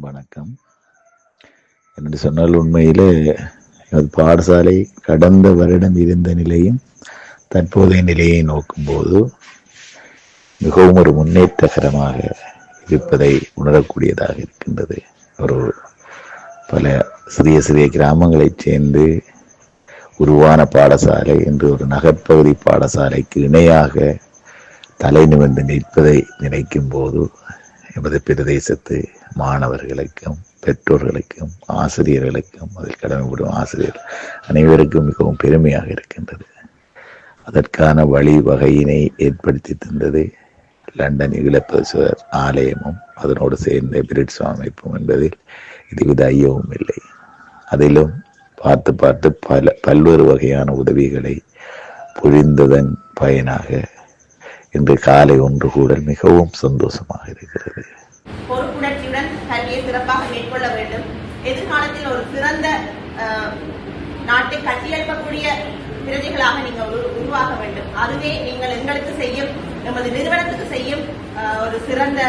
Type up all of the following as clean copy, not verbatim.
வணக்கம். என்று சொன்னால் உண்மையிலே பாடசாலை கடந்த வருடம் இருந்த நிலையும் தற்போதைய நிலையை நோக்கும்போது மிகவும் ஒரு முன்னேற்றகரமாக இருப்பதை உணரக்கூடியதாக இருக்கின்றது. ஒரு பல சிறிய சிறிய கிராமங்களைச் சேர்ந்து உருவான பாடசாலை இன்று ஒரு நகர்ப்பகுதி பாடசாலைக்கு இணையாக தலை நிமிர்ந்து நிற்பதை நினைக்கும் போது எமது பிரதேசத்து மாணவர்களுக்கும் பெற்றோர்களுக்கும் ஆசிரியர்களுக்கும் அதில் கடமைப்படும் ஆசிரியர் அனைவருக்கும் மிகவும் பெருமையாக இருக்கின்றது. அதற்கான வழி வகையினை ஏற்படுத்தி தந்தது லண்டன் ஈழப்பசுவர் ஆலயமும் அதனோடு சேர்ந்த பிரிட்ஸ் அமைப்பும் என்பதில் இதுவித ஐயமும் இல்லை. அதிலும் பார்த்து பார்த்து பல்வேறு வகையான உதவிகளை புரிந்ததன் பயனாக இன்று காலை ஒன்று கூடல் மிகவும் சந்தோஷமாக இருக்கிறது. பொறுப்புணர்ச்சியுடன் கல்வியை சிறப்பாக மேற்கொள்ள வேண்டும். எதிர்காலத்தில் ஒரு சிறந்த நாட்டை கட்டியெழுப்பக்கூடிய பிரஜைகளாக நீங்கள் உருவாக வேண்டும். அதுவே நீங்கள் எங்களுக்கு செய்யும், நமது நிறுவனத்துக்கு செய்யும் ஒரு சிறந்த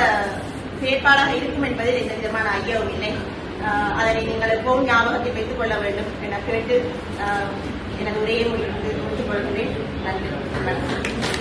செயற்பாடாக இருக்கும் என்பதில் எந்த விதமான ஐயமும் இல்லை. அதனை நீங்கள் எப்பவும் ஞாபகத்தில் வைத்துக் கொள்ள வேண்டும் என கேட்டு எனது உரையை முடித்துக் கொள்கிறேன். நன்றி.